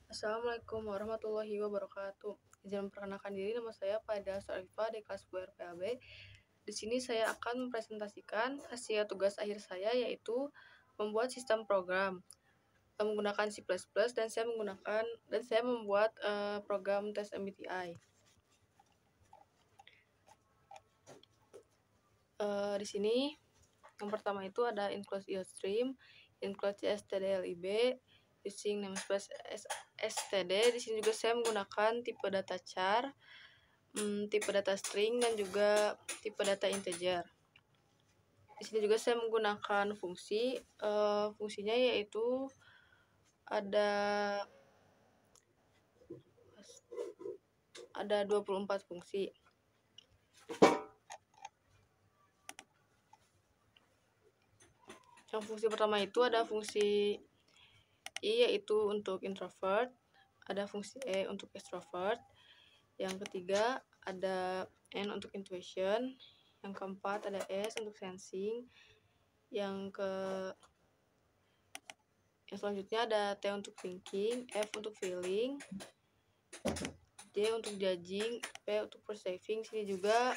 Assalamualaikum warahmatullahi wabarakatuh. Izin memperkenalkan diri, nama saya Faidah Syarifah dari kelas 2 RPAB. Di sini saya akan mempresentasikan hasil tugas akhir saya, yaitu membuat sistem program menggunakan C++ dan saya membuat program tes MBTI. Di sini yang pertama itu ada include IOStream, include stdlib, using namespace std. Di sini juga saya menggunakan tipe data char, tipe data string, dan juga tipe data integer. Di sini juga saya menggunakan fungsi, fungsinya yaitu ada 24 fungsi. Yang fungsi pertama itu ada fungsi I, yaitu untuk introvert, ada fungsi E untuk extrovert, yang ketiga ada N untuk intuition, yang keempat ada S untuk sensing, yang selanjutnya ada T untuk thinking, F untuk feeling, J untuk judging, P untuk perceiving. Sini juga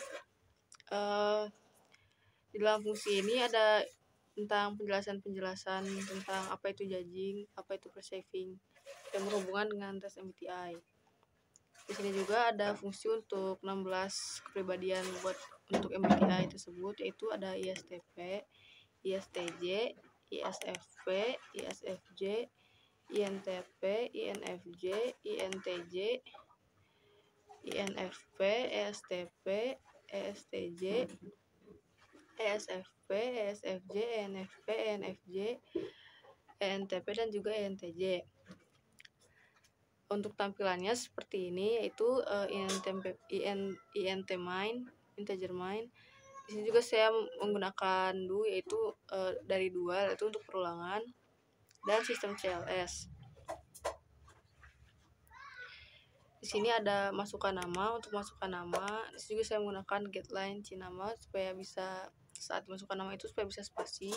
di dalam fungsi ini ada tentang penjelasan tentang apa itu judging, apa itu perceiving, yang berhubungan dengan tes MBTI. Di sini juga ada fungsi untuk 16 kepribadian untuk MBTI tersebut, yaitu ada ISTP, ISTJ, ISFP, ISFJ, INTP, INFJ, INTJ, INFP, ESTP, ESTJ, ESFP, ESFJ, ENFP, ENFJ, ENTP, dan juga ENTJ. Untuk tampilannya seperti ini, yaitu INT main, integer main. Di sini juga saya menggunakan do, yaitu dari dual, yaitu untuk perulangan, dan sistem CLS. Di sini ada masukkan nama. Untuk masukkan nama, di sini juga saya menggunakan getLine cinama supaya bisa saat masukkan nama itu supaya bisa spasi.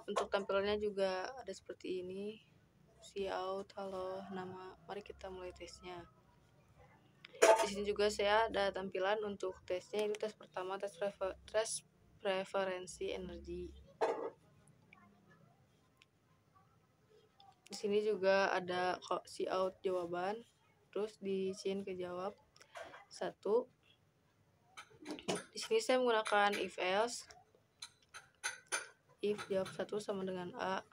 Untuk tampilannya juga ada seperti ini. Cout, halo, nama. Mari kita mulai tesnya. Di sini juga saya ada tampilan untuk tesnya, itu tes pertama, tes preferensi energi. Di sini juga ada cout jawaban, terus di sini ke jawab 1. Di sini saya menggunakan if else, if jawab 1 sama dengan A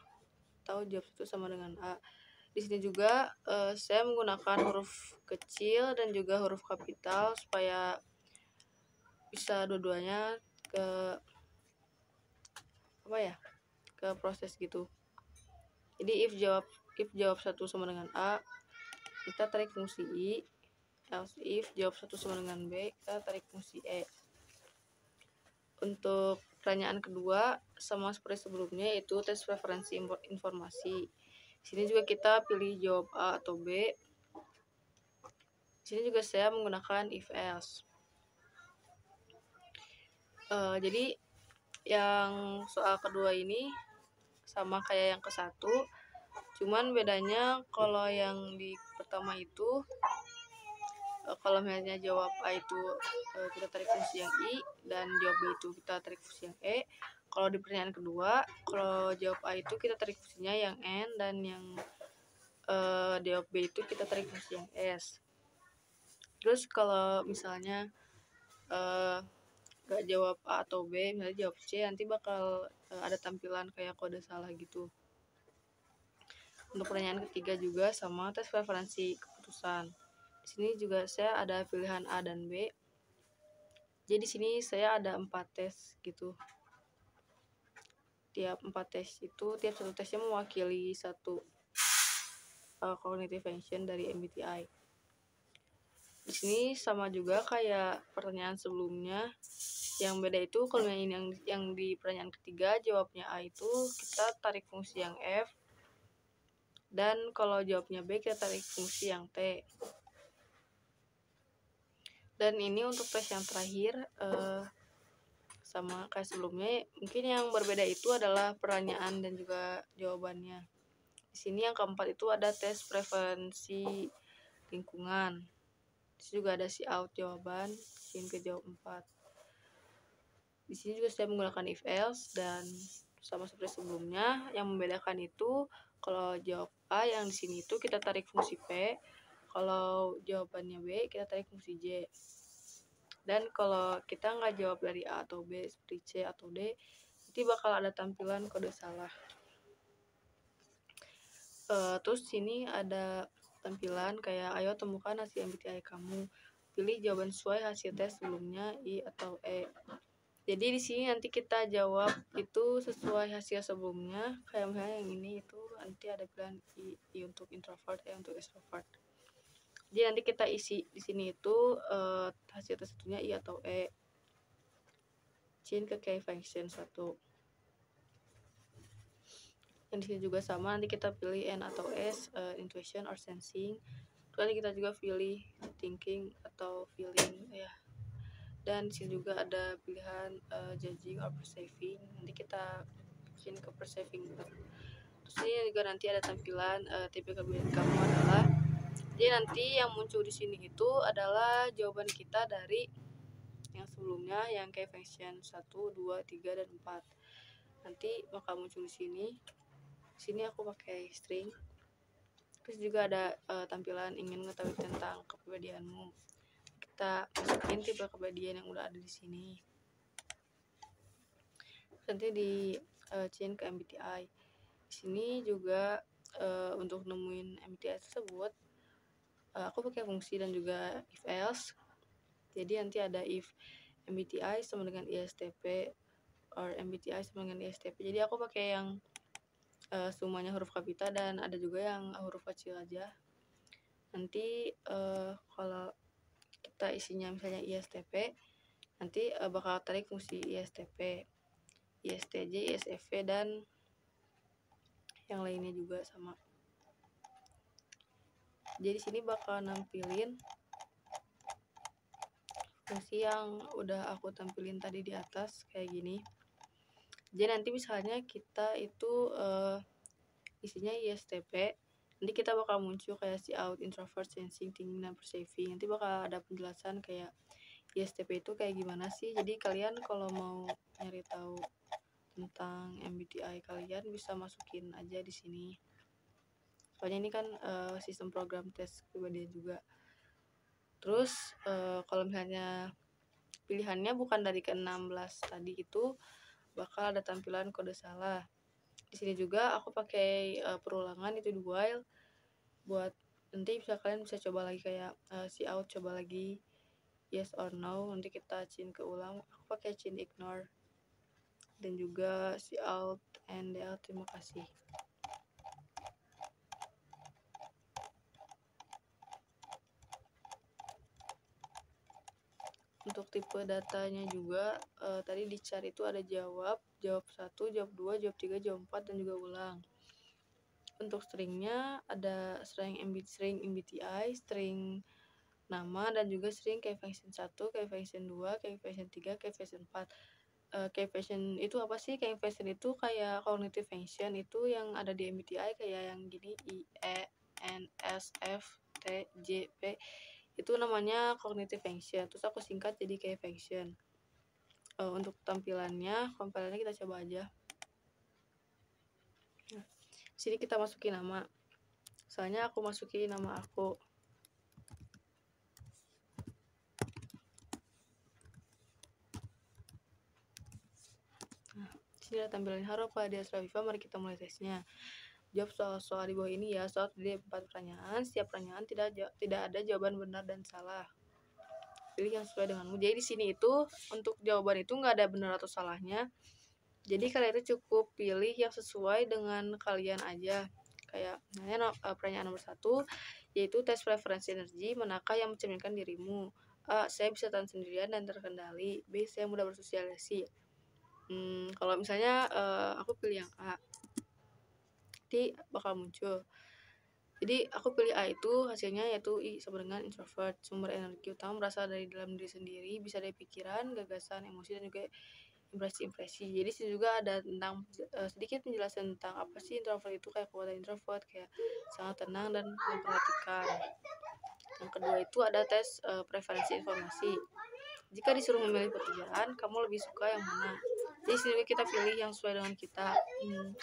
atau jawab 1 sama dengan A. Di sini juga saya menggunakan huruf kecil dan juga huruf kapital supaya bisa dua-duanya ke proses gitu. Jadi if jawab 1 sama dengan A, kita tarik fungsi I. Else if jawab 1 sama dengan B, kita tarik fungsi E. Untuk pertanyaan kedua sama seperti sebelumnya, yaitu tes preferensi informasi. Di sini juga kita pilih jawab A atau B. Di sini juga saya menggunakan if else. Jadi yang soal kedua ini sama kayak yang ke satu, cuman bedanya kalau yang di pertama itu kalau misalnya jawab A itu kita tarik fungsi yang I, dan jawab B itu kita tarik fungsi yang E. Kalau di pertanyaan kedua, kalau jawab A itu kita tarik fungsinya yang N, dan yang jawab B itu kita tarik fungsi yang S. Terus kalau misalnya gak jawab A atau B, misalnya jawab C, nanti bakal ada tampilan kayak kode salah gitu. Untuk pertanyaan ketiga juga sama tes preferensi keputusan. Di sini juga saya ada pilihan A dan B. Jadi di sini saya ada 4 tes gitu. Tiap 4 tes itu, tiap satu tesnya mewakili satu cognitive function dari MBTI. Di sini sama juga kayak pertanyaan sebelumnya. Yang beda itu kalau yang di pertanyaan ketiga jawabnya A itu kita tarik fungsi yang F, dan kalau jawabnya B kita tarik fungsi yang T. Dan ini untuk tes yang terakhir sama kayak sebelumnya. Mungkin yang berbeda itu adalah pertanyaan dan juga jawabannya. Di Di sini yang keempat itu ada tes preferensi lingkungan. Di sini juga ada si out jawaban, sin ke jawab 4. Di sini juga saya menggunakan if else dan sama seperti sebelumnya. Yang membedakan itu kalau jawab A yang di sini itu kita tarik fungsi P, kalau jawabannya B kita tarik fungsi J. Dan kalau kita nggak jawab dari A atau B seperti C atau D, nanti bakal ada tampilan kode salah. Terus sini ada tampilan kayak ayo temukan hasil MBTI kamu. Pilih jawaban sesuai hasil tes sebelumnya I atau E. Jadi di sini nanti kita jawab itu sesuai hasil sebelumnya. Kayak misalnya yang ini itu nanti ada pilihan I untuk introvert, E untuk extrovert. Jadi nanti kita isi di sini itu hasil tes satunya I atau E. Change ke key function 1. Yang di sini juga sama, nanti kita pilih N atau S, intuition or sensing. Terus nanti kita juga pilih thinking atau feeling ya. Dan di sini juga ada pilihan judging or perceiving. Nanti kita bikin ke perceiving. Terus ini juga nanti ada tampilan tipe kebiasaan kamu adalah. Jadi nanti yang muncul di sini itu adalah jawaban kita dari yang sebelumnya yang kayak function 1, 2, 3 dan 4. Nanti bakal muncul di sini. Di sini aku pakai string. Terus juga ada tampilan ingin mengetahui tentang kepribadianmu. Kita masukin tipe kepribadian yang udah ada di sini. Nanti di change ke MBTI. Di sini juga untuk nemuin MBTI tersebut aku pakai fungsi dan juga if else. Jadi nanti ada if MBTI sama dengan ISTP or MBTI sama dengan ISTP. Jadi aku pakai yang semuanya huruf kapital dan ada juga yang huruf kecil aja. Nanti kalau kita isinya misalnya ISTP, nanti bakal tarik fungsi ISTP, ISTJ, ISFP dan yang lainnya juga sama. Jadi sini bakal nampilin fungsi yang udah aku tampilin tadi di atas kayak gini. Jadi nanti misalnya kita itu isinya ISTP, nanti kita bakal muncul kayak si out, introvert, sensing, thinking, dan perceiving. Nanti bakal ada penjelasan kayak ISTP itu kayak gimana sih. Jadi kalian kalau mau nyari tahu tentang MBTI kalian bisa masukin aja di sini. Soalnya ini kan sistem program tes kepribadian juga. Terus kalau misalnya pilihannya bukan dari ke-16 tadi itu bakal ada tampilan kode salah. Di sini juga aku pakai perulangan itu di while buat nanti kalian bisa coba lagi kayak si out coba lagi yes or no, nanti kita change ke ulang. Aku pakai change ignore dan juga si out and the out. Terima kasih. Untuk tipe datanya juga tadi di chart itu ada jawab 1, jawab 2, jawab 3, jawab 4 dan juga ulang. Untuk stringnya ada string MBTI, string nama dan juga string key function 1, key function 2, key function 3, key function 4. Key function itu apa sih? Key function itu kayak cognitive function itu yang ada di MBTI kayak yang gini I, E, N, S, F, T, J, P. Itu namanya cognitive function. Terus aku singkat jadi key function. Untuk tampilannya, kompilernya kita coba aja. Nah, sini kita masukin nama. Soalnya aku masukin nama aku. Nah, sini ada tampilan halo Pak di Astra Viva. Mari kita mulai tesnya. Jawab soal-soal di bawah ini ya. Soal terdiri 4 pertanyaan. Setiap pertanyaan tidak ada jawaban benar dan salah. Pilih yang sesuai denganmu. Jadi di sini itu untuk jawaban itu nggak ada benar atau salahnya. Jadi kalian itu cukup pilih yang sesuai dengan kalian aja. Kayak pertanyaan nomor 1 yaitu tes preferensi energi, manakah yang mencerminkan dirimu? A. Saya bisa tahan sendirian dan terkendali. B. Saya mudah bersosialisasi. Kalau misalnya aku pilih yang A, nanti bakal muncul. Jadi aku pilih A itu hasilnya yaitu I sama dengan introvert. Sumber energi utama berasal dari dalam diri sendiri, bisa dari pikiran, gagasan, emosi dan juga impresi-impresi. Jadi sini juga ada tentang sedikit penjelasan tentang apa sih introvert itu, kayak kekuatan introvert, kayak sangat tenang dan memperhatikan. Yang kedua itu ada tes preferensi informasi. Jika disuruh memilih pekerjaan, kamu lebih suka yang mana? Jadi sini kita pilih yang sesuai dengan kita.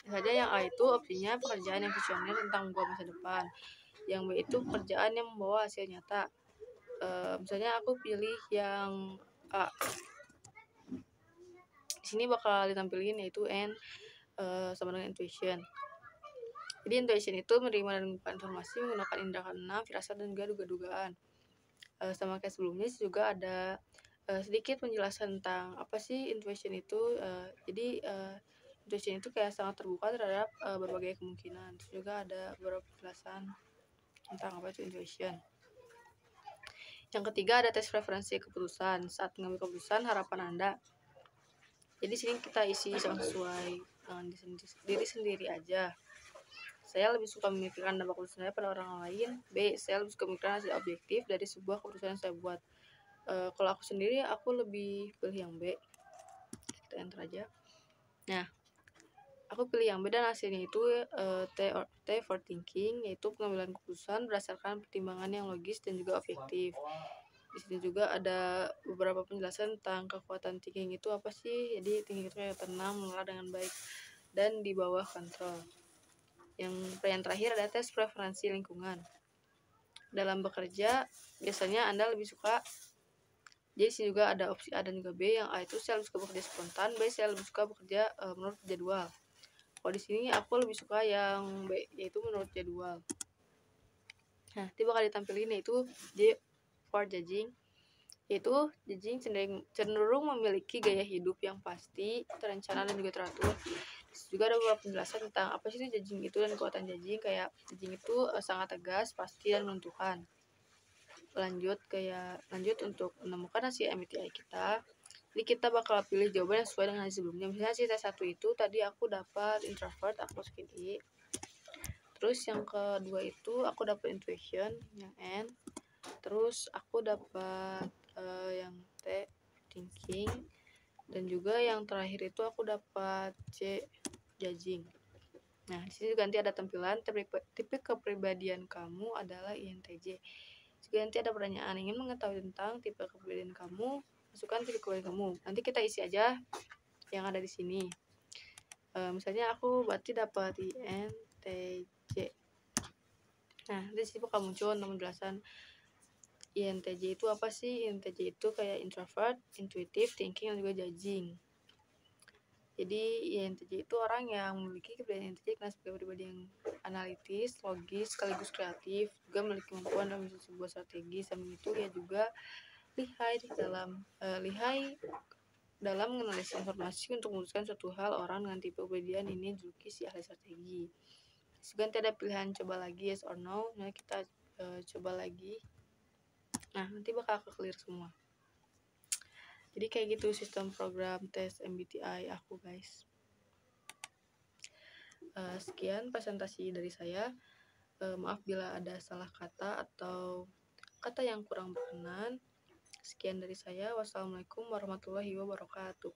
Saja yang A itu opsinya pekerjaan yang visioner tentang membuat masa depan. Yang B itu pekerjaan yang membawa hasil nyata. Misalnya aku pilih yang A. Di sini bakal ditampilin yaitu N sama dengan intuition. Jadi intuition itu menerima dan mengumpulkan informasi menggunakan indera keenam, firasat dan juga duga-dugaan. Sama kayak sebelumnya juga ada sedikit penjelasan tentang apa sih intuition itu. Jadi intuition itu kayak sangat terbuka terhadap berbagai kemungkinan. Terus juga ada beberapa penjelasan tentang apa itu intuition. Yang ketiga ada tes preferensi keputusan. Saat mengambil keputusan, harapan Anda. Jadi sini kita isi sesuai dengan diri sendiri aja. Saya lebih suka memikirkan dampak keputusan saya pada orang lain. B. Saya lebih suka memikirkan hasil objektif dari sebuah keputusan yang saya buat. Kalau aku sendiri, aku lebih pilih yang B. Kita enter aja. Nah, aku pilih yang B dan hasilnya itu T for thinking, yaitu pengambilan keputusan berdasarkan pertimbangan yang logis dan juga objektif. Di sini juga ada beberapa penjelasan tentang kekuatan thinking itu apa sih. Jadi thinking itu kayak tenang, mengelola dengan baik, dan di bawah kontrol. Yang terakhir ada tes preferensi lingkungan. Dalam bekerja, biasanya Anda lebih suka. Jadi sini juga ada opsi A dan juga B. Yang A itu saya lebih suka bekerja spontan, B saya lebih suka bekerja menurut jadwal. Kalau di sini aku lebih suka yang B, yaitu menurut jadwal. Nah, nanti bakal ditampilin yaitu J for judging, yaitu judging cenderung memiliki gaya hidup yang pasti, terencana dan juga teratur. Juga ada beberapa penjelasan tentang apa sih judging itu dan kekuatan judging. Kayak judging itu sangat tegas, pasti dan menentukan. Lanjut untuk menemukan hasil MBTI kita. Jadi kita bakal pilih jawaban yang sesuai dengan sebelumnya. Misalnya sih tes 1 itu tadi aku dapat introvert, aku masukin I. Terus yang kedua itu aku dapat intuition, yang N. Terus aku dapat yang T, thinking. Dan juga yang terakhir itu aku dapat C, judging. Nah, di sini juga nanti ada tampilan tipe kepribadian kamu adalah INTJ. Jika nanti ada pertanyaan ingin mengetahui tentang tipe kepribadian kamu, masukkan tipe kepribadian kamu. Nanti kita isi aja yang ada di sini. Misalnya aku berarti dapat INTJ. Nah, di sini bakal muncul nama penjelasan INTJ itu apa sih. INTJ itu kayak introvert, intuitive, thinking, dan juga judging. Jadi INTJ itu orang yang memiliki kepribadian INTJ karena sebagai pribadi yang analitis, logis, sekaligus kreatif, juga memiliki kemampuan dalam menyusun sebuah strategi. Samping itu ia juga lihai dalam menganalisis informasi untuk memutuskan suatu hal. Orang dengan tipe kepribadian ini dijuluki si ahli strategi. Juga nanti ada pilihan coba lagi yes or no. Nah kita coba lagi. Nah nanti bakal clear semua. Jadi kayak gitu sistem program tes MBTI aku guys. Sekian presentasi dari saya. Maaf bila ada salah kata atau kata yang kurang berkenan. Sekian dari saya. Wassalamualaikum warahmatullahi wabarakatuh.